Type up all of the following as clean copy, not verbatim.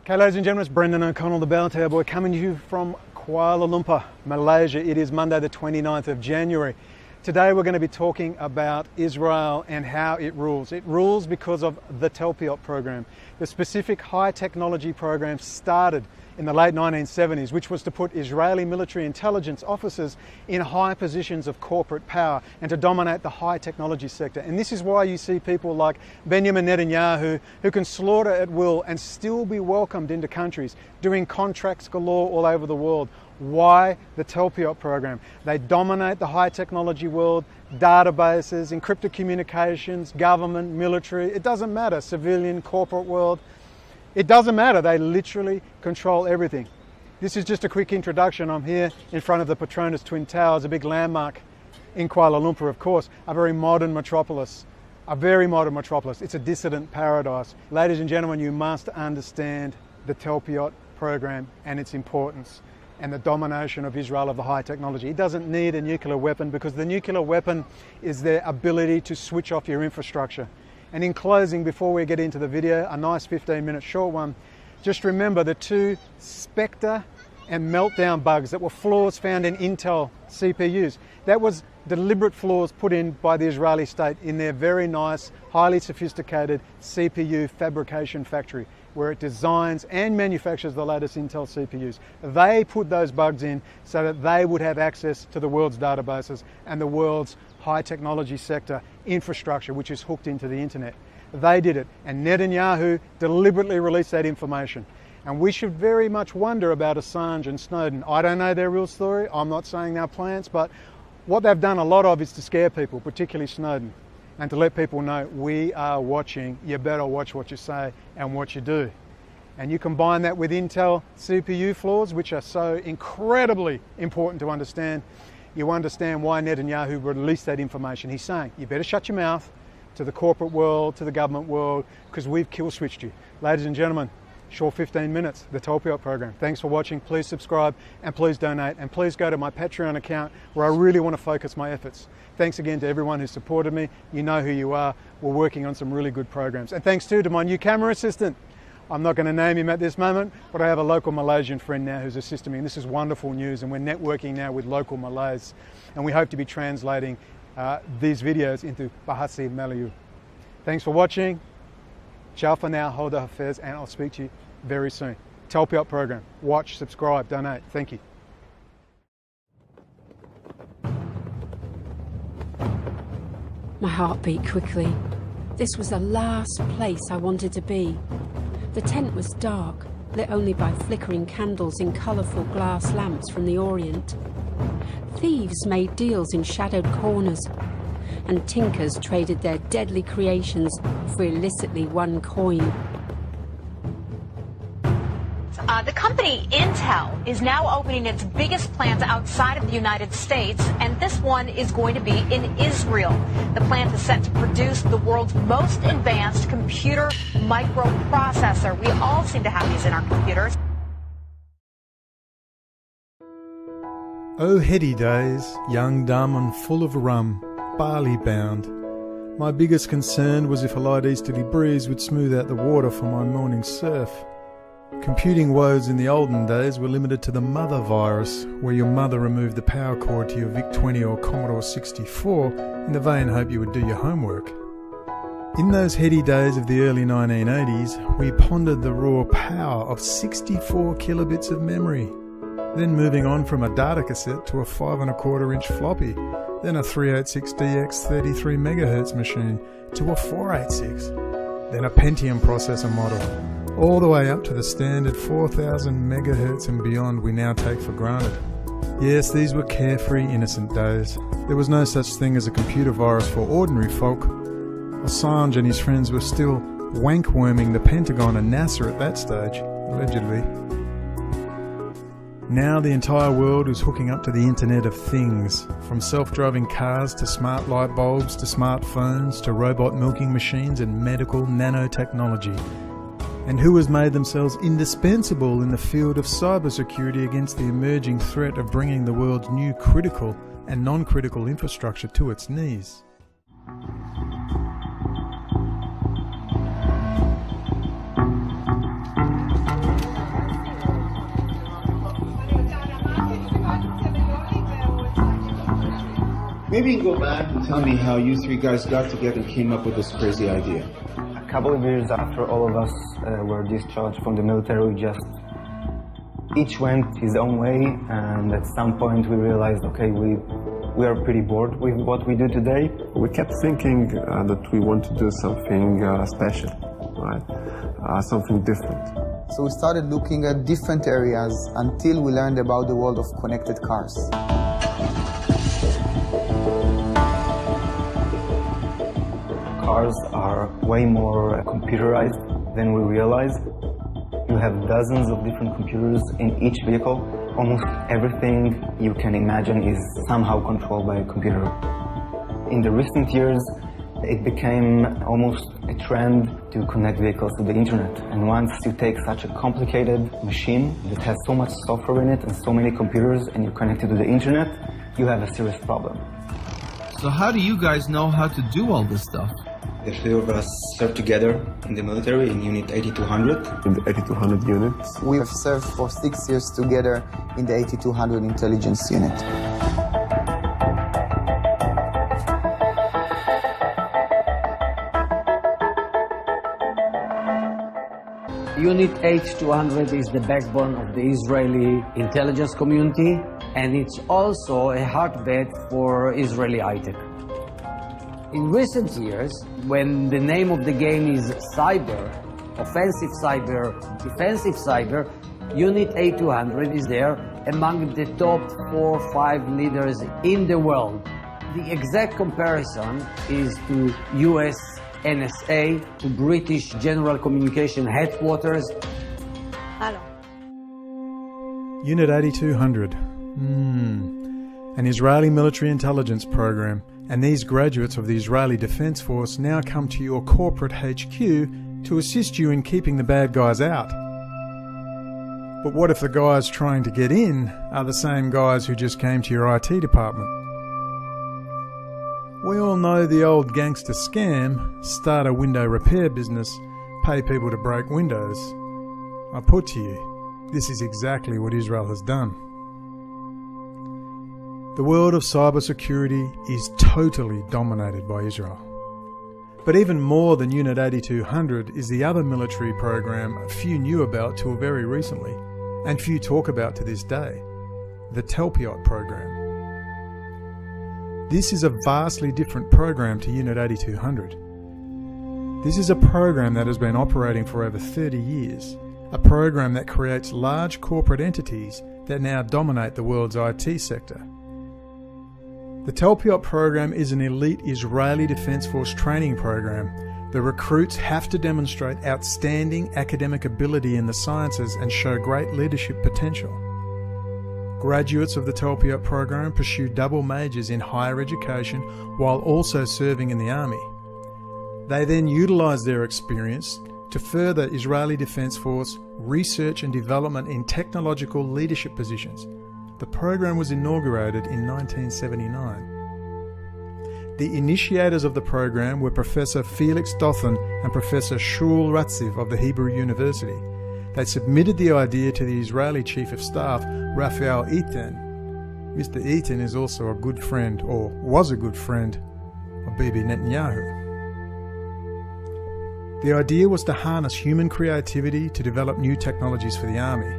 Okay, ladies and gentlemen, it's Brendan O'Connell, the Bounty Boy, coming to you from Kuala Lumpur, Malaysia. It is Monday the 29th of January. Today we're going to be talking about Israel and how it rules. It rules because of the Talpiot Program, the specific high technology program started in the late 1970s, which was to put Israeli military intelligence officers in high positions of corporate power and to dominate the high technology sector. And this is why you see people like Benjamin Netanyahu, who can slaughter at will and still be welcomed into countries, doing contracts galore all over the world. Why the Talpiot Program? They dominate the high technology world, databases, encrypted communications, government, military, it doesn't matter, civilian, corporate world. It doesn't matter, they literally control everything. This is just a quick introduction. I'm here in front of the Petronas Twin Towers, a big landmark in Kuala Lumpur, of course, a very modern metropolis. It's a dissident paradise. Ladies and gentlemen, you must understand the Talpiot Program and its importance and the domination of Israel of the high technology. It doesn't need a nuclear weapon because the nuclear weapon is their ability to switch off your infrastructure. And in closing, before we get into the video, a nice 15-minute short one, just remember the two Spectre and Meltdown bugs that were flaws found in Intel CPUs. That was deliberate flaws put in by the Israeli state in their very nice, highly sophisticated CPU fabrication factory, where it designs and manufactures the latest Intel CPUs. They put those bugs in so that they would have access to the world's databases and the world's high technology sector infrastructure, which is hooked into the internet. They did it, and Netanyahu deliberately released that information. And we should very much wonder about Assange and Snowden. I don't know their real story, I'm not saying they're plants, but what they've done a lot of is to scare people, particularly Snowden, and to let people know we are watching, you better watch what you say and what you do. And you combine that with Intel CPU flaws, which are so incredibly important to understand, you understand why Netanyahu released that information. He's saying, you better shut your mouth to the corporate world, to the government world, because we've kill switched you. Ladies and gentlemen, short 15 minutes, the Talpiot Program. Thanks for watching. Please subscribe and please donate, and please go to my Patreon account where I really want to focus my efforts. Thanks again to everyone who supported me. You know who you are. We're working on some really good programs. And thanks too to my new camera assistant. I'm not going to name him at this moment, but I have a local Malaysian friend now who's assisting me, and this is wonderful news, and we're networking now with local Malays, and we hope to be translating these videos into Bahasa Melayu. Thanks for watching. Ciao for now, Hoda Hafez, and I'll speak to you very soon. Talpiot Program. Watch, subscribe, donate. Thank you. My heart beat quickly. This was the last place I wanted to be. The tent was dark, lit only by flickering candles in colourful glass lamps from the Orient. Thieves made deals in shadowed corners, and tinkers traded their deadly creations for illicitly won coin. The company Intel is now opening its biggest plant outside of the United States, and this one is going to be in Israel. The plant is set to produce the world's most advanced computer microprocessor. We all seem to have these in our computers. Oh heady days, young, dumb and full of rum, barley bound. My biggest concern was if a light easterly breeze would smooth out the water for my morning surf. Computing woes in the olden days were limited to the mother virus, where your mother removed the power cord to your VIC-20 or Commodore 64 in the vain hope you would do your homework. In those heady days of the early 1980s, we pondered the raw power of 64 kilobits of memory, then moving on from a data cassette to a 5¼ inch floppy, then a 386DX 33 MHz machine to a 486, then a Pentium processor model, all the way up to the standard 4000 MHz and beyond we now take for granted. Yes, these were carefree, innocent days. There was no such thing as a computer virus for ordinary folk. Assange and his friends were still wankworming the Pentagon and NASA at that stage, allegedly. Now the entire world is hooking up to the Internet of Things, from self-driving cars to smart light bulbs to smartphones to robot milking machines and medical nanotechnology. And who has made themselves indispensable in the field of cybersecurity against the emerging threat of bringing the world's new critical and non-critical infrastructure to its knees? Maybe you can go back and tell me how you three guys got together and came up with this crazy idea. A couple of years after all of us were discharged from the military, we just each went his own way, and at some point we realized, okay, we are pretty bored with what we do today. We kept thinking that we want to do something special, right? Something different. So we started looking at different areas until we learned about the world of connected cars. Cars are way more computerized than we realize. You have dozens of different computers in each vehicle. Almost everything you can imagine is somehow controlled by a computer. In the recent years, it became almost a trend to connect vehicles to the internet. And once you take such a complicated machine that has so much software in it and so many computers and you connect it to the internet, you have a serious problem. So how do you guys know how to do all this stuff? The three of us served together in the military in Unit 8200. In the 8200 units. We have served for 6 years together in the 8200 intelligence unit. Unit 8200 is the backbone of the Israeli intelligence community, and it's also a hotbed for Israeli high-tech. In recent years, when the name of the game is cyber, offensive cyber, defensive cyber, Unit 8200 is there among the top 4 or 5 leaders in the world. The exact comparison is to US NSA, to British General Communication Headquarters. Hello. Unit 8200. An Israeli military intelligence program, and these graduates of the Israeli Defense Force now come to your corporate HQ to assist you in keeping the bad guys out. But what if the guys trying to get in are the same guys who just came to your IT department? We all know the old gangster scam, start a window repair business, pay people to break windows. I put to you, this is exactly what Israel has done. The world of cybersecurity is totally dominated by Israel. But even more than Unit 8200 is the other military program few knew about till very recently, and few talk about to this day, the Talpiot Program. This is a vastly different program to Unit 8200. This is a program that has been operating for over 30 years, a program that creates large corporate entities that now dominate the world's IT sector. The Talpiot program is an elite Israeli Defense Force training program. The recruits have to demonstrate outstanding academic ability in the sciences and show great leadership potential. Graduates of the Talpiot program pursue double majors in higher education while also serving in the army. They then utilise their experience to further Israeli Defense Force research and development in technological leadership positions. The program was inaugurated in 1979. The initiators of the program were Professor Felix Dothan and Professor Shul Ratziv of the Hebrew University. They submitted the idea to the Israeli Chief of Staff, Raphael Eitan. Mr. Eitan is also a good friend, or was a good friend, of Bibi Netanyahu. The idea was to harness human creativity to develop new technologies for the army.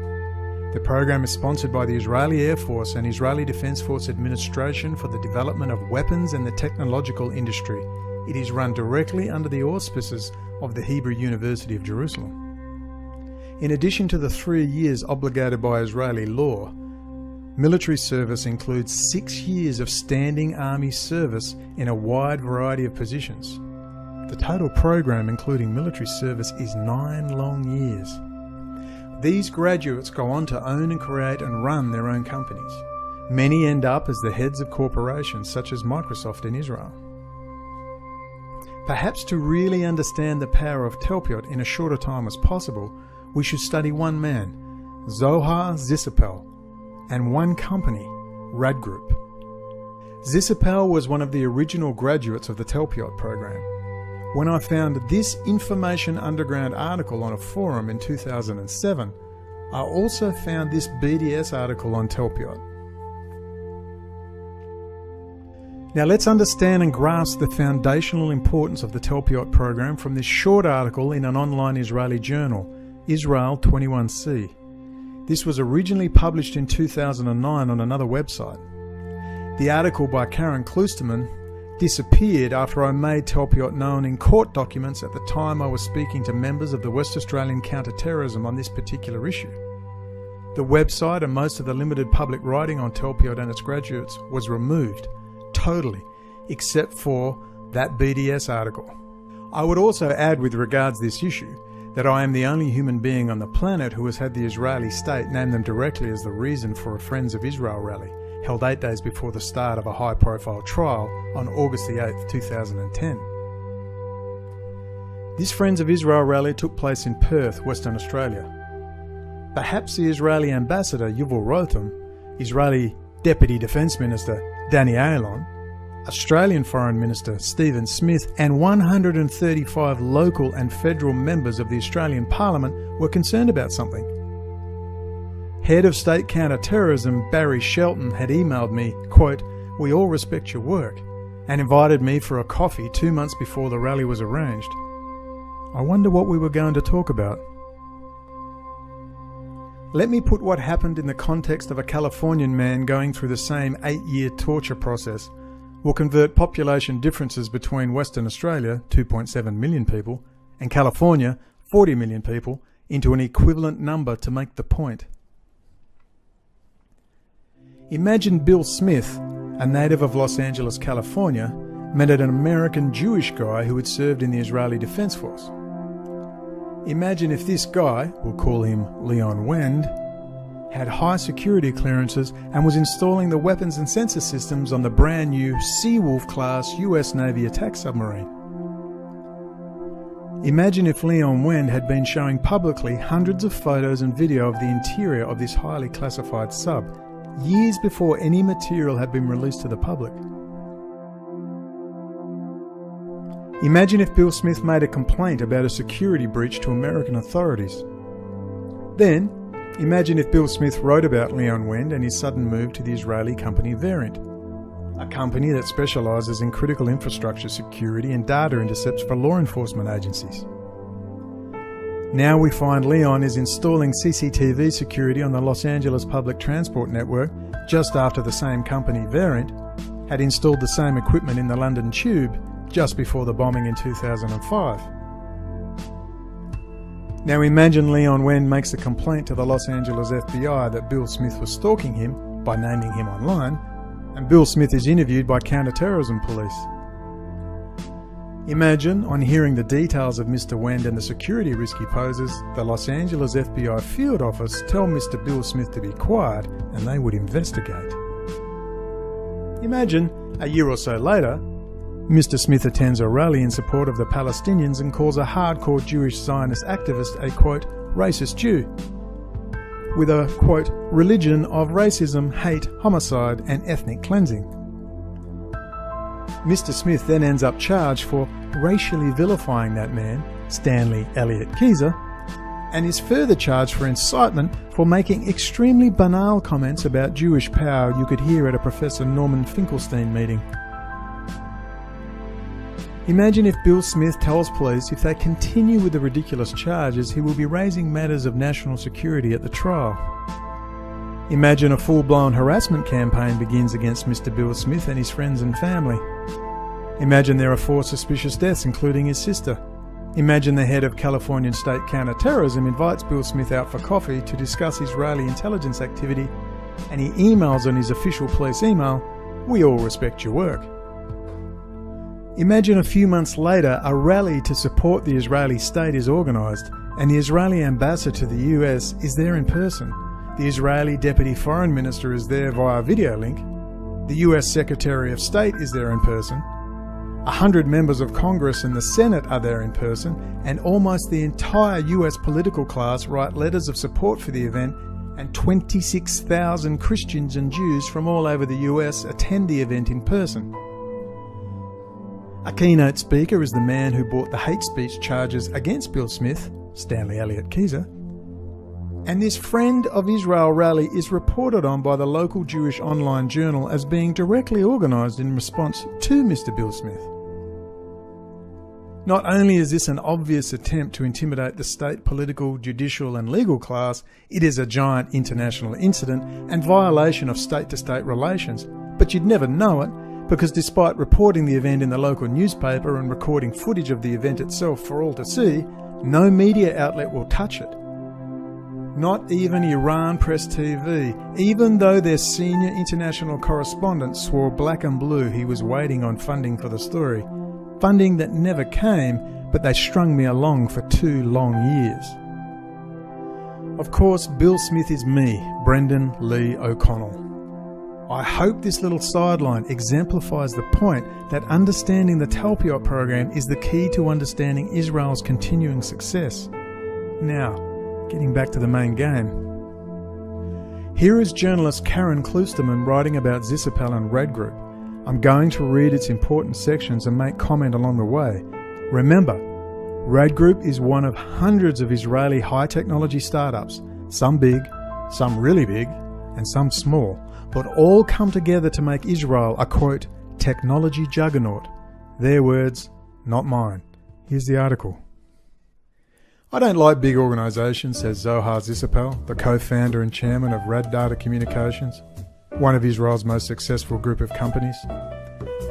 The program is sponsored by the Israeli Air Force and Israeli Defense Force Administration for the development of weapons and the technological industry. It is run directly under the auspices of the Hebrew University of Jerusalem. In addition to the 3 years obligated by Israeli law, military service includes 6 years of standing army service in a wide variety of positions. The total program, including military service, is 9 long years. These graduates go on to own and create and run their own companies. Many end up as the heads of corporations such as Microsoft in Israel. Perhaps to really understand the power of Talpiot in a shorter time as possible, we should study one man, Zohar Zissapel, and one company, Rad Group. Zissapel was one of the original graduates of the Talpiot program. When I found this Information Underground article on a forum in 2007, I also found this BDS article on Talpiot. Now let's understand and grasp the foundational importance of the Talpiot Program from this short article in an online Israeli journal, Israel 21C. This was originally published in 2009 on another website. The article by Karen Kloosterman disappeared after I made Talpiot known in court documents at the time I was speaking to members of the West Australian counter-terrorism on this particular issue. The website and most of the limited public writing on Talpiot and its graduates was removed, totally, except for that BDS article. I would also add with regards to this issue that I am the only human being on the planet who has had the Israeli state name them directly as the reason for a Friends of Israel rally, held 8 days before the start of a high-profile trial on August the 8th, 2010. This Friends of Israel rally took place in Perth, Western Australia. Perhaps the Israeli ambassador Yuval Rotem, Israeli Deputy Defence Minister Danny Ayalon, Australian Foreign Minister Stephen Smith and 135 local and federal members of the Australian Parliament were concerned about something. Head of State Counter-Terrorism Barry Shelton had emailed me, quote, "We all respect your work," and invited me for a coffee 2 months before the rally was arranged. I wonder what we were going to talk about. Let me put what happened in the context of a Californian man going through the same 8-year torture process. Will convert population differences between Western Australia, 2.7 million people, and California, 40 million people, into an equivalent number to make the point. Imagine Bill Smith, a native of Los Angeles, California, met an American Jewish guy who had served in the Israeli Defense Force. Imagine if this guy, we'll call him Leon Wend, had high security clearances and was installing the weapons and sensor systems on the brand new Seawolf-class US Navy attack submarine. Imagine if Leon Wend had been showing publicly hundreds of photos and video of the interior of this highly classified sub, years before any material had been released to the public. Imagine if Bill Smith made a complaint about a security breach to American authorities. Then, imagine if Bill Smith wrote about Leon Wend and his sudden move to the Israeli company Variant, a company that specialises in critical infrastructure security and data intercepts for law enforcement agencies. Now we find Leon is installing CCTV security on the Los Angeles public transport network just after the same company, Variant, had installed the same equipment in the London Tube just before the bombing in 2005. Now imagine Leon Wend makes a complaint to the Los Angeles FBI that Bill Smith was stalking him by naming him online, and Bill Smith is interviewed by counter-terrorism police. Imagine, on hearing the details of Mr. Wend and the security risk he poses, the Los Angeles FBI field office tell Mr. Bill Smith to be quiet and they would investigate. Imagine, a year or so later, Mr. Smith attends a rally in support of the Palestinians and calls a hardcore Jewish Zionist activist a, quote, racist Jew, with a, quote, religion of racism, hate, homicide and ethnic cleansing. Mr. Smith then ends up charged for racially vilifying that man, Stanley Elliott Keyser, and is further charged for incitement for making extremely banal comments about Jewish power you could hear at a Professor Norman Finkelstein meeting. Imagine if Bill Smith tells police if they continue with the ridiculous charges, he will be raising matters of national security at the trial. Imagine a full-blown harassment campaign begins against Mr. Bill Smith and his friends and family. Imagine there are 4 suspicious deaths, including his sister. Imagine the head of Californian state counter-terrorism invites Bill Smith out for coffee to discuss Israeli intelligence activity, and he emails on his official police email, "We all respect your work." Imagine a few months later a rally to support the Israeli state is organised and the Israeli ambassador to the US is there in person. The Israeli Deputy Foreign Minister is there via video link. The US Secretary of State is there in person. 100 members of Congress and the Senate are there in person, and almost the entire US political class write letters of support for the event, and 26,000 Christians and Jews from all over the US attend the event in person. A keynote speaker is the man who brought the hate speech charges against Bill Smith, Stanley Elliott Keyser, And this Friend of Israel rally is reported on by the local Jewish online journal as being directly organised in response to Mr. Bill Smith. Not only is this an obvious attempt to intimidate the state political, judicial and legal class, it is a giant international incident and violation of state-to-state relations. But you'd never know it, because despite reporting the event in the local newspaper and recording footage of the event itself for all to see, no media outlet will touch it. Not even Iran Press TV, even though their senior international correspondent swore black and blue he was waiting on funding for the story. Funding that never came, but they strung me along for 2 long years. Of course, Bill Smith is me, Brendan Lee O'Connell. I hope this little sideline exemplifies the point that understanding the Talpiot Program is the key to understanding Israel's continuing success. Now, getting back to the main game. Here is journalist Karen Kloosterman writing about Zisapel and Red Group. I'm going to read its important sections and make comment along the way. Remember, Red Group is one of hundreds of Israeli high-technology startups, some big, some really big, and some small, but all come together to make Israel a, quote, technology juggernaut. Their words, not mine. Here's the article. I don't like big organisations, says Zohar Zisapel, the co-founder and chairman of Rad Data Communications, one of Israel's most successful group of companies.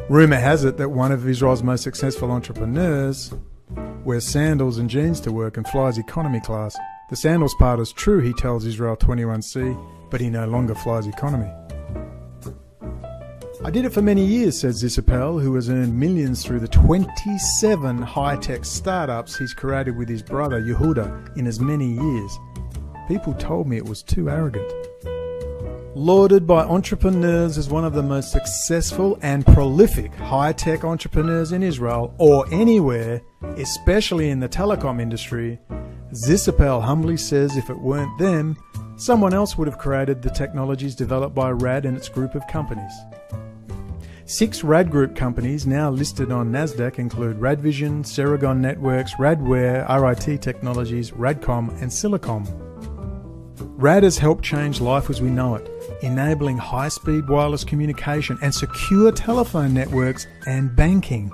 Rumour has it that one of Israel's most successful entrepreneurs wears sandals and jeans to work and flies economy class. The sandals part is true, he tells Israel 21C, but he no longer flies economy. I did it for many years, says Zisapel, who has earned millions through the 27 high-tech startups he's created with his brother Yehuda in as many years. People told me it was too arrogant. Lauded by entrepreneurs as one of the most successful and prolific high-tech entrepreneurs in Israel or anywhere, especially in the telecom industry, Zisapel humbly says if it weren't them, someone else would have created the technologies developed by Rad and its group of companies. 6 Rad Group companies now listed on NASDAQ include Radvision, Ceragon Networks, Radware, RIT Technologies, Radcom and Silicom. Rad has helped change life as we know it, enabling high-speed wireless communication and secure telephone networks and banking.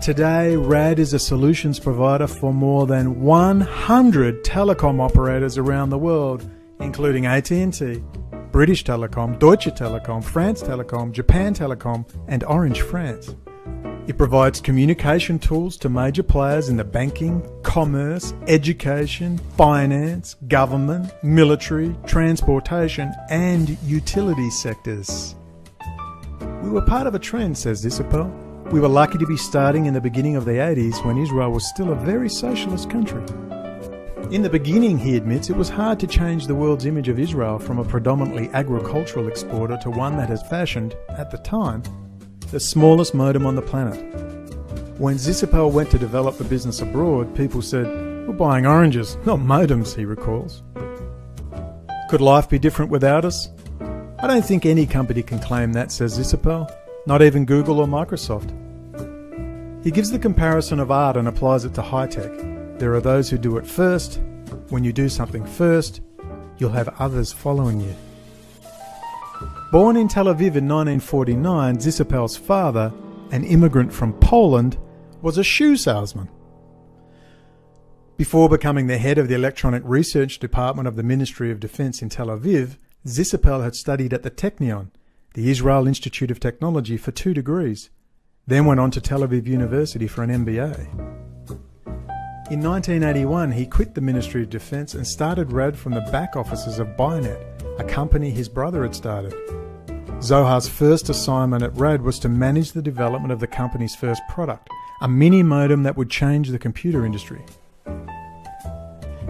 Today, Rad is a solutions provider for more than 100 telecom operators around the world, including AT&T, British Telecom, Deutsche Telekom, France Telecom, Japan Telecom, and Orange France. It provides communication tools to major players in the banking, commerce, education, finance, government, military, transportation, and utility sectors. We were part of a trend, says Zisapel. We were lucky to be starting in the beginning of the 80s when Israel was still a very socialist country. In the beginning, he admits, it was hard to change the world's image of Israel from a predominantly agricultural exporter to one that has fashioned, at the time, the smallest modem on the planet. When Zisapel went to develop the business abroad, people said, "We're buying oranges, not modems," he recalls. Could life be different without us? I don't think any company can claim that, says Zisapel, not even Google or Microsoft. He gives the comparison of art and applies it to high-tech. There are those who do it first. When you do something first, you'll have others following you. Born in Tel Aviv in 1949, Zisapel's father, an immigrant from Poland, was a shoe salesman. Before becoming the head of the Electronic Research Department of the Ministry of Defense in Tel Aviv, Zisapel had studied at the Technion, the Israel Institute of Technology, for 2 degrees, then went on to Tel Aviv University for an MBA. In 1981, he quit the Ministry of Defense and started Rad from the back offices of Bynet, a company his brother had started. Zohar's first assignment at Rad was to manage the development of the company's first product, a mini modem that would change the computer industry.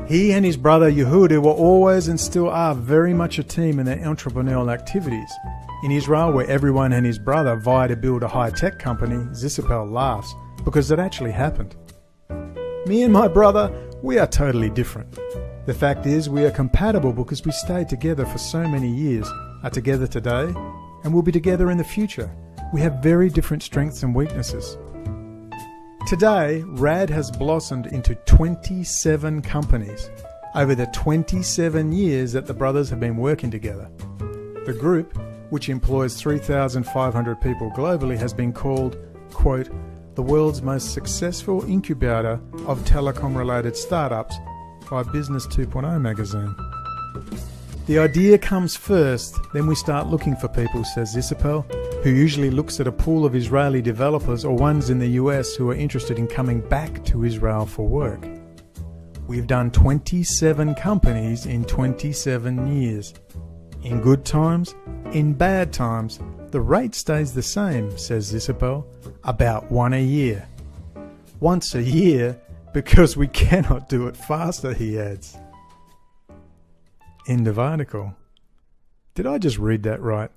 He and his brother Yehuda were always and still are very much a team in their entrepreneurial activities. In Israel, where everyone and his brother vie to build a high-tech company, Zisapel laughs, because it actually happened. Me and my brother, we are totally different. The fact is, we are compatible because we stayed together for so many years, are together today, and will be together in the future. We have very different strengths and weaknesses. Today, Rad has blossomed into 27 companies. over the 27 years that the brothers have been working together. The group, which employs 3,500 people globally, has been called, quote, the world's most successful incubator of telecom-related startups by Business 2.0 magazine. The idea comes first, then we start looking for people, says Isabel, who usually looks at a pool of Israeli developers or ones in the US who are interested in coming back to Israel for work. We've done 27 companies in 27 years. In good times, in bad times, the rate stays the same, says Isabel, about one a year. Once a year, because we cannot do it faster, he adds. End of article. Did I just read that right?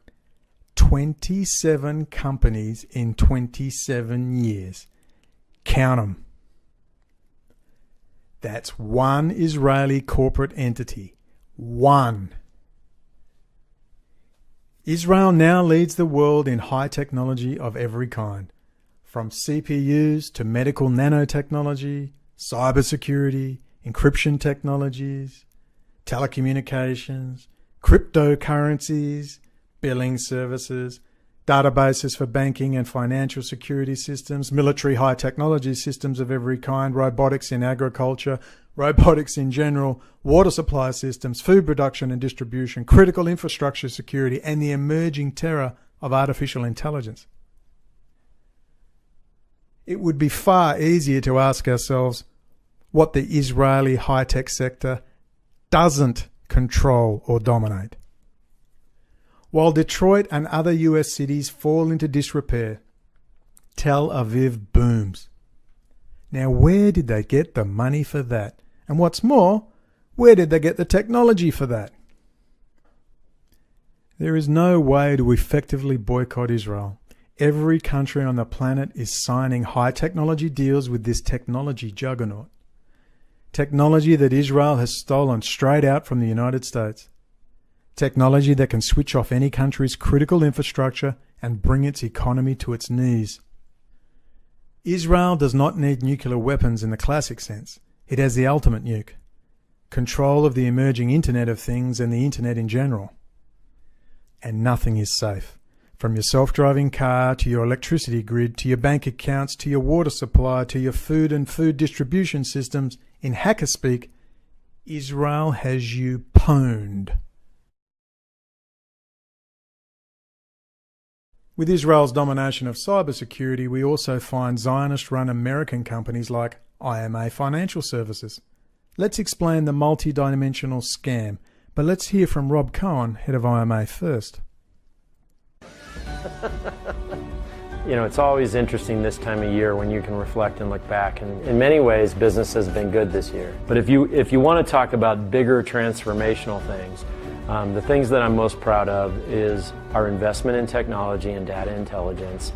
27 companies in 27 years. Count 'em. That's one Israeli corporate entity. One. Israel now leads the world in high technology of every kind, from CPUs to medical nanotechnology, cybersecurity, encryption technologies, telecommunications, cryptocurrencies, billing services, databases for banking and financial security systems, military high technology systems of every kind, robotics in agriculture, robotics in general, water supply systems, food production and distribution, critical infrastructure security, and the emerging terror of artificial intelligence. It would be far easier to ask ourselves what the Israeli high-tech sector doesn't control or dominate. While Detroit and other US cities fall into disrepair, Tel Aviv booms. Now, where did they get the money for that? And what's more, where did they get the technology for that? There is no way to effectively boycott Israel. Every country on the planet is signing high technology deals with this technology juggernaut. Technology that Israel has stolen straight out from the United States. Technology that can switch off any country's critical infrastructure and bring its economy to its knees. Israel does not need nuclear weapons in the classic sense. It has the ultimate nuke. Control of the emerging Internet of Things and the Internet in general. And nothing is safe. From your self-driving car to your electricity grid to your bank accounts to your water supply to your food and food distribution systems, in hacker speak, Israel has you pwned. With Israel's domination of cybersecurity, we also find Zionist-run American companies like IMA Financial Services. Let's explain the multi-dimensional scam, but let's hear from Rob Cohen, head of IMA, first. You know, it's always interesting this time of year when you can reflect and look back. And in many ways, business has been good this year. But if you want to talk about bigger transformational things, the things that I'm most proud of is our investment in technology and data intelligence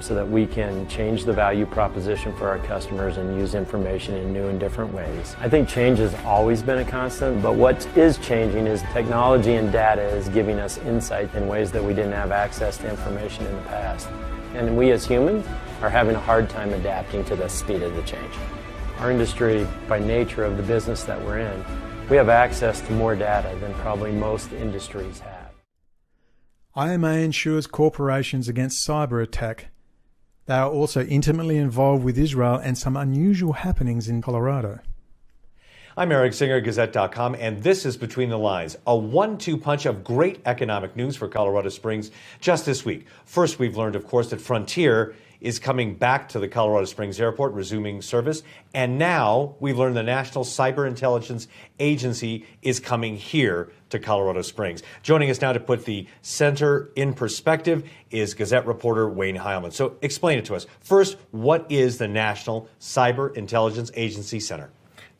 so that we can change the value proposition for our customers and use information in new and different ways. I think change has always been a constant, but what is changing is technology and data is giving us insight in ways that we didn't have access to information in the past. And we as humans are having a hard time adapting to the speed of the change. Our industry, by nature of the business that we're in, we have access to more data than probably most industries have. IMA insures corporations against cyber attack. They are also intimately involved with Israel and some unusual happenings in Colorado. I'm Eric Singer, Gazette.com, and this is Between the Lines, a 1-2 punch of great economic news for Colorado Springs just this week. First, we've learned, of course, that Frontier is coming back to the Colorado Springs Airport, resuming service. And now we've learned the National Cyber Intelligence Agency is coming here to Colorado Springs. Joining us now to put the center in perspective is Gazette reporter Wayne Heilman. So explain it to us. First, what is the National Cyber Intelligence Agency Center?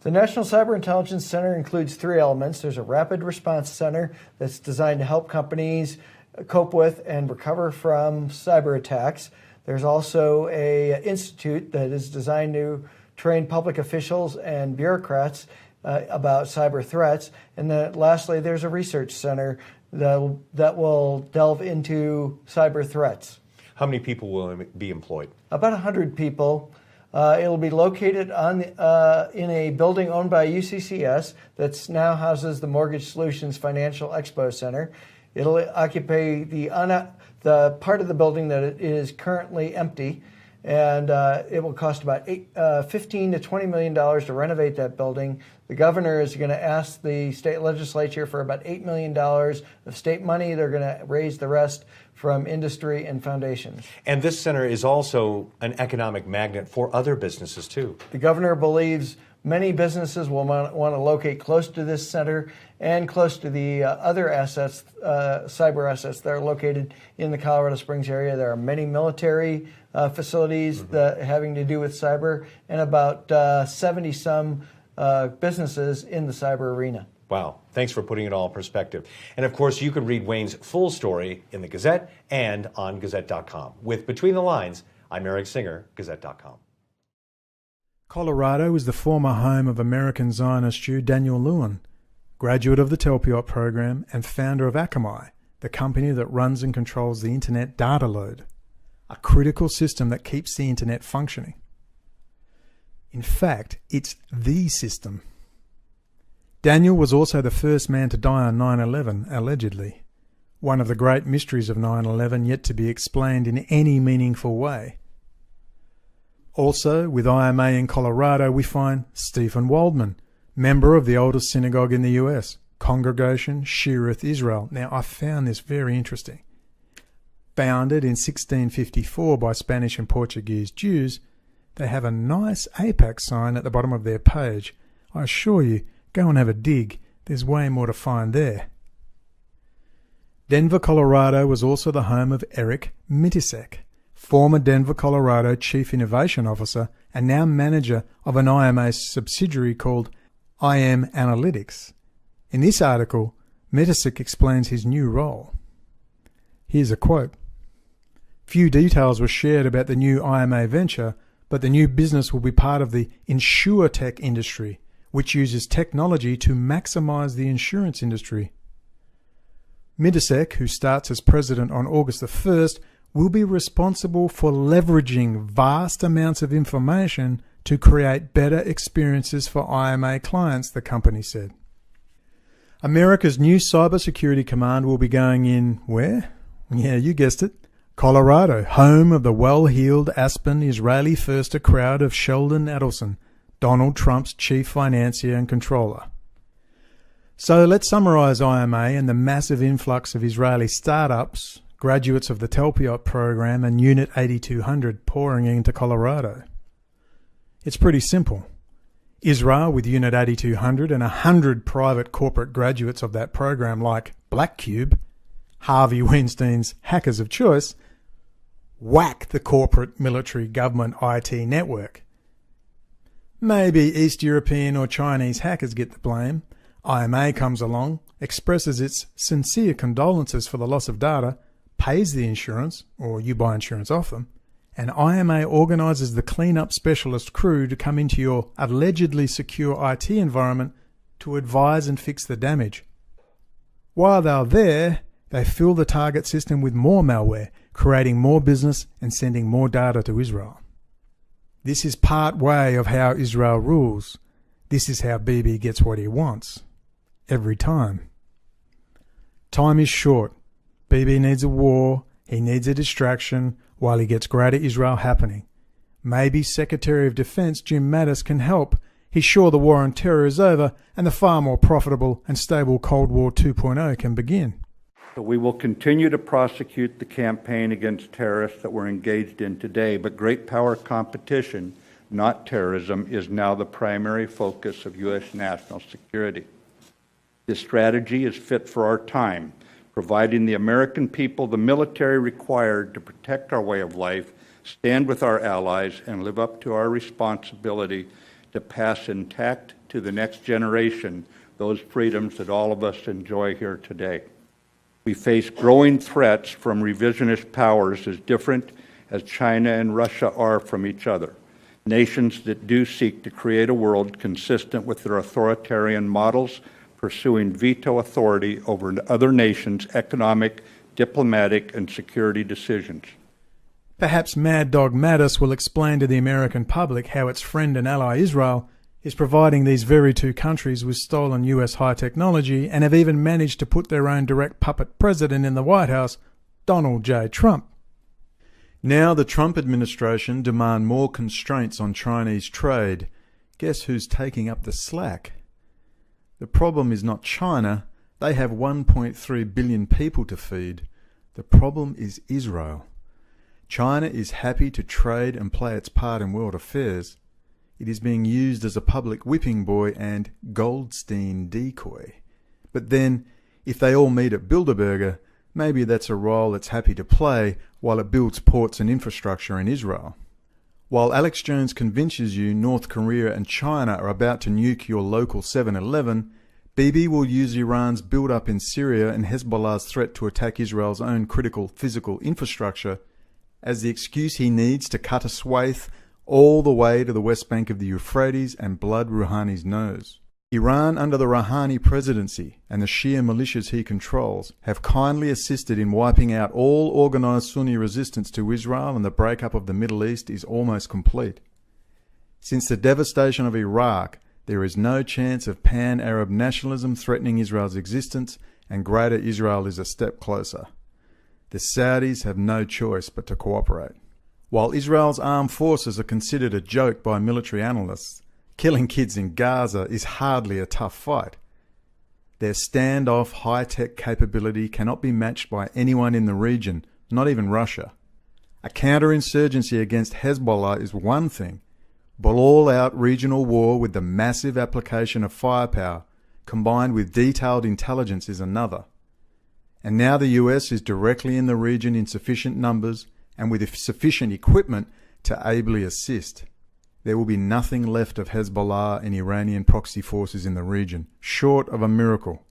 The National Cyber Intelligence Center includes three elements. There's a rapid response center that's designed to help companies cope with and recover from cyber attacks. There's also an institute that is designed to train public officials and bureaucrats about cyber threats. And then lastly, there's a research center that will delve into cyber threats. How many people will be employed? About 100 people. It'll be located in a building owned by UCCS that now houses the Mortgage Solutions Financial Expo Center. It'll occupy the part of the building that is currently empty, and it will cost about $15 to $20 million to renovate that building. The governor is going to ask the state legislature for about $8 million of state money. They're going to raise the rest from industry and foundations. And this center is also an economic magnet for other businesses, too. The governor believes many businesses will want to locate close to this center and close to the other assets, cyber assets that are located in the Colorado Springs area. There are many military facilities that having to do with cyber, and about 70-some businesses in the cyber arena. Wow. Thanks for putting it all in perspective. And of course, you can read Wayne's full story in the Gazette and on Gazette.com. With Between the Lines, I'm Eric Singer, Gazette.com. Colorado is the former home of American Zionist Jew Daniel Lewin, graduate of the Talpiot Program and founder of Akamai, the company that runs and controls the internet data load, a critical system that keeps the internet functioning. In fact, it's the system. Daniel was also the first man to die on 9/11, allegedly. One of the great mysteries of 9/11 yet to be explained in any meaningful way. Also, with IMA in Colorado, we find Stephen Waldman, member of the oldest synagogue in the US, Congregation Shearith Israel. Now, I found this very interesting. Founded in 1654 by Spanish and Portuguese Jews, they have a nice AIPAC sign at the bottom of their page. I assure you, go and have a dig. There's way more to find there. Denver, Colorado was also the home of Eric Mitisek, former Denver, Colorado Chief Innovation Officer and now manager of an IMA subsidiary called IM Analytics. In this article, Mitisek explains his new role. Here's a quote. Few details were shared about the new IMA venture, but the new business will be part of the insurtech industry, which uses technology to maximize the insurance industry. Mitisek, who starts as president on August the 1st, will be responsible for leveraging vast amounts of information to create better experiences for IMA clients, the company said. America's new cybersecurity command will be going in where? Yeah, you guessed it. Colorado, home of the well-heeled Aspen Israeli firster crowd of Sheldon Adelson, Donald Trump's chief financier and controller. So let's summarize IMA and the massive influx of Israeli startups, graduates of the Talpiot Program and Unit 8200 pouring into Colorado. It's pretty simple. Israel, with Unit 8200 and 100 private corporate graduates of that program like Black Cube, Harvey Weinstein's hackers of choice, whack the corporate military government IT network. Maybe East European or Chinese hackers get the blame. IMA comes along, expresses its sincere condolences for the loss of data, pays the insurance, or you buy insurance off them, and IMA organises the clean-up specialist crew to come into your allegedly secure IT environment to advise and fix the damage. While they're there, they fill the target system with more malware, creating more business and sending more data to Israel. This is part way of how Israel rules. This is how Bibi gets what he wants. Every time. Time is short. Bibi needs a war. He needs a distraction while he gets Greater Israel happening. Maybe Secretary of Defense Jim Mattis can help. He's sure the war on terror is over and the far more profitable and stable Cold War 2.0 can begin. We will continue to prosecute the campaign against terrorists that we're engaged in today, but great power competition, not terrorism, is now the primary focus of U.S. national security. This strategy is fit for our time, providing the American people the military required to protect our way of life, stand with our allies, and live up to our responsibility to pass intact to the next generation those freedoms that all of us enjoy here today. We face growing threats from revisionist powers as different as China and Russia are from each other, nations that do seek to create a world consistent with their authoritarian models, pursuing veto authority over other nations' economic, diplomatic, and security decisions. Perhaps Mad Dog Mattis will explain to the American public how its friend and ally Israel is providing these very two countries with stolen US high technology and have even managed to put their own direct puppet president in the White House, Donald J. Trump. Now the Trump administration demand more constraints on Chinese trade. Guess who's taking up the slack? The problem is not China. They have 1.3 billion people to feed. The problem is Israel. China is happy to trade and play its part in world affairs. It is being used as a public whipping boy and Goldstein decoy. But then, if they all meet at Bilderberger, maybe that's a role it's happy to play while it builds ports and infrastructure in Israel. While Alex Jones convinces you North Korea and China are about to nuke your local 7-Eleven, Bibi will use Iran's build-up in Syria and Hezbollah's threat to attack Israel's own critical physical infrastructure as the excuse he needs to cut a swathe all the way to the west bank of the Euphrates and blood Rouhani's nose. Iran under the Rouhani presidency and the Shia militias he controls have kindly assisted in wiping out all organised Sunni resistance to Israel, and the breakup of the Middle East is almost complete. Since the devastation of Iraq, there is no chance of pan-Arab nationalism threatening Israel's existence, and Greater Israel is a step closer. The Saudis have no choice but to cooperate. While Israel's armed forces are considered a joke by military analysts, killing kids in Gaza is hardly a tough fight. Their standoff high-tech capability cannot be matched by anyone in the region, not even Russia. A counterinsurgency against Hezbollah is one thing, but all-out regional war with the massive application of firepower, combined with detailed intelligence, is another. And now the US is directly in the region in sufficient numbers and with sufficient equipment to ably assist. There will be nothing left of Hezbollah and Iranian proxy forces in the region, short of a miracle.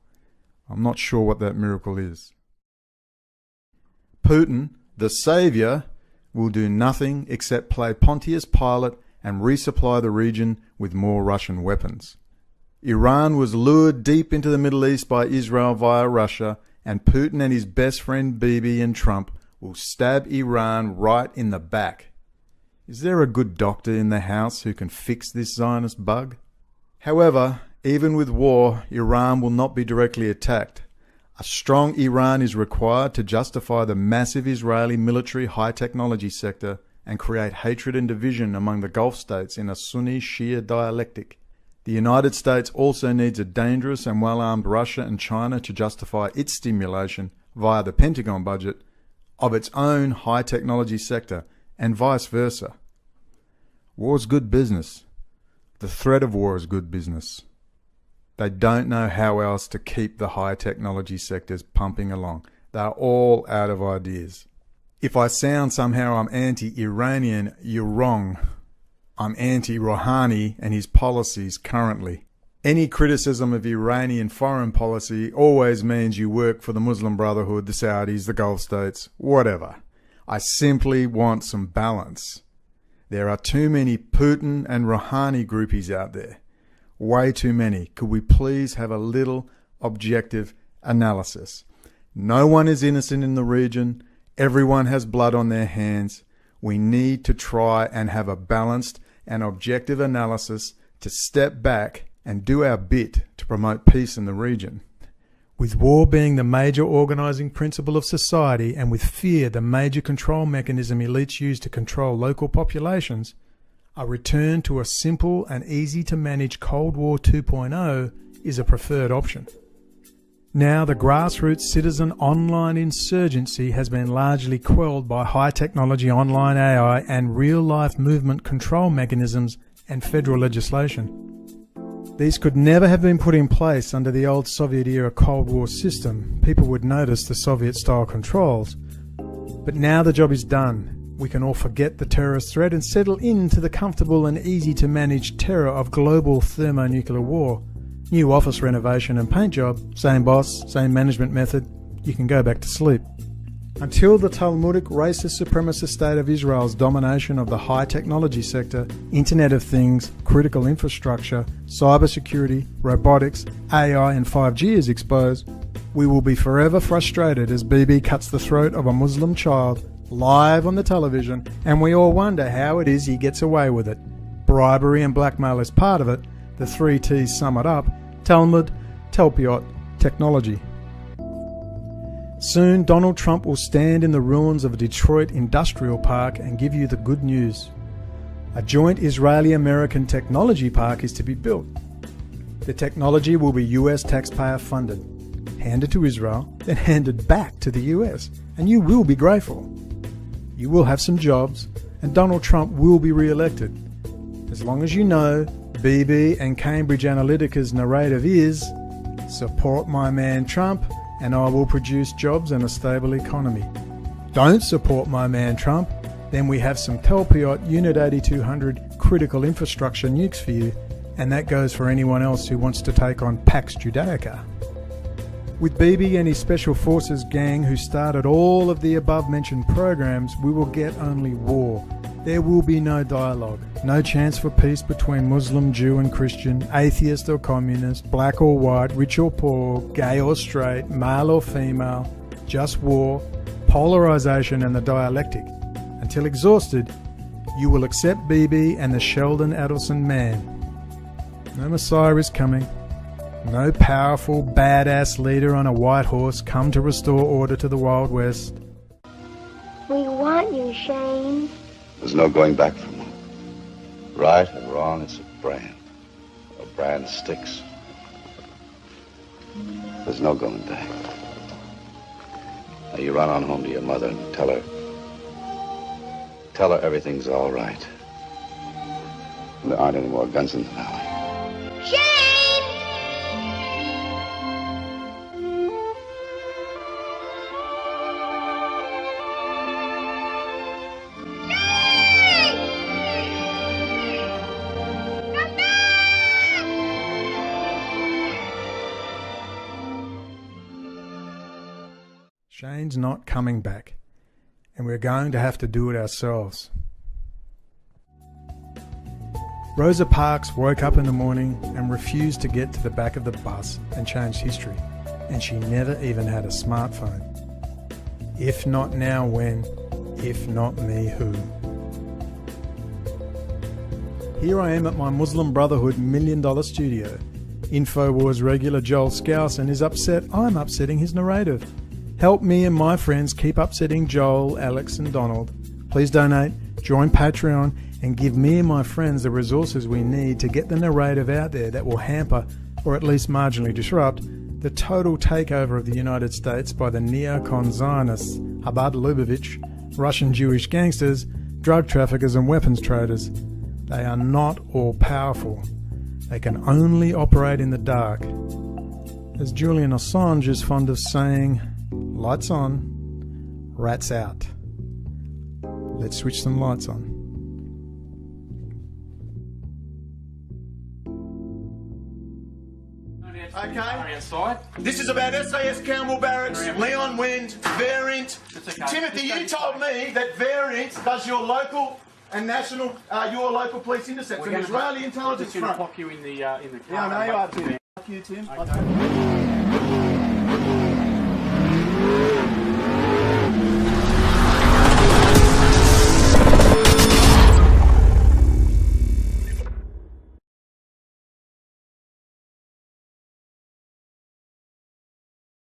I'm not sure what that miracle is. Putin, the saviour, will do nothing except play Pontius Pilate and resupply the region with more Russian weapons. Iran was lured deep into the Middle East by Israel via Russia, and Putin and his best friend Bibi and Trump will stab Iran right in the back. Is there a good doctor in the house who can fix this Zionist bug? However, even with war, Iran will not be directly attacked. A strong Iran is required to justify the massive Israeli military high-technology sector and create hatred and division among the Gulf states in a Sunni-Shia dialectic. The United States also needs a dangerous and well-armed Russia and China to justify its stimulation, via the Pentagon budget, of its own high-technology sector, and vice versa. War's good business. The threat of war is good business. They don't know how else to keep the high-technology sectors pumping along. They're all out of ideas. If I sound somehow I'm anti-Iranian, you're wrong. I'm anti-Rouhani and his policies currently. Any criticism of Iranian foreign policy always means you work for the Muslim Brotherhood, the Saudis, the Gulf states, whatever. I simply want some balance. There are too many Putin and Rouhani groupies out there. Way too many. Could we please have a little objective analysis? No one is innocent in the region. Everyone has blood on their hands. We need to try and have a balanced and objective analysis to step back and do our bit to promote peace in the region. With war being the major organising principle of society, and with fear the major control mechanism elites use to control local populations, a return to a simple and easy to manage Cold War 2.0 is a preferred option. Now the grassroots citizen online insurgency has been largely quelled by high technology online AI and real-life movement control mechanisms and federal legislation. These could never have been put in place under the old Soviet-era Cold War system. People would notice the Soviet-style controls. But now the job is done. We can all forget the terrorist threat and settle into the comfortable and easy-to-manage terror of global thermonuclear war. New office renovation and paint job, same boss, same management method. You can go back to sleep. Until the Talmudic racist supremacist state of Israel's domination of the high technology sector, Internet of Things, critical infrastructure, cybersecurity, robotics, AI and 5G is exposed, we will be forever frustrated as Bibi cuts the throat of a Muslim child live on the television, and we all wonder how it is he gets away with it. Bribery and blackmail is part of it. The 3 T's sum it up. Talmud, Talpiot, technology. Soon, Donald Trump will stand in the ruins of a Detroit industrial park and give you the good news. A joint Israeli-American technology park is to be built. The technology will be US taxpayer funded, handed to Israel, then handed back to the US, and you will be grateful. You will have some jobs, and Donald Trump will be re-elected. As long as you know, BB and Cambridge Analytica's narrative is, support my man Trump, and I will produce jobs and a stable economy. Don't support my man Trump, then we have some Talpiot Unit 8200 critical infrastructure nukes for you, and that goes for anyone else who wants to take on Pax Judaica. With Bibi and his Special Forces gang who started all of the above-mentioned programs, we will get only war. There will be no dialogue, no chance for peace between Muslim, Jew and Christian, atheist or communist, black or white, rich or poor, gay or straight, male or female, just war, polarisation and the dialectic. Until exhausted, you will accept Bibi and the Sheldon Adelson man. No Messiah is coming. No powerful, badass leader on a white horse come to restore order to the Wild West. We want you, Shane. There's no going back from it. Right and wrong, it's a brand. A brand sticks. There's no going back. Now you run on home to your mother and tell her everything's all right. And there aren't any more guns in the valley. Shane's not coming back, and we're going to have to do it ourselves. Rosa Parks woke up in the morning and refused to get to the back of the bus and change history, and she never even had a smartphone. If not now, when? If not me, who? Here I am at my Muslim Brotherhood $1 million studio. InfoWars regular Joel Skousen is upset I'm upsetting his narrative. Help me and my friends keep upsetting Joel, Alex and Donald. Please donate, join Patreon and give me and my friends the resources we need to get the narrative out there that will hamper, or at least marginally disrupt, the total takeover of the United States by the neocon Zionists, Chabad Lubavitch, Russian Jewish gangsters, drug traffickers and weapons traders. They are not all powerful. They can only operate in the dark. As Julian Assange is fond of saying, lights on, rats out. Let's switch some lights on. Okay, this is about SAS Campbell Barracks, Leon Wind, Variant. Timothy, you told me that Variant does your local and national, your local police intercepts, an Israeli intelligence front. We're going to pop you in the car. Yeah, I know you are, Tim. Fuck you, Tim.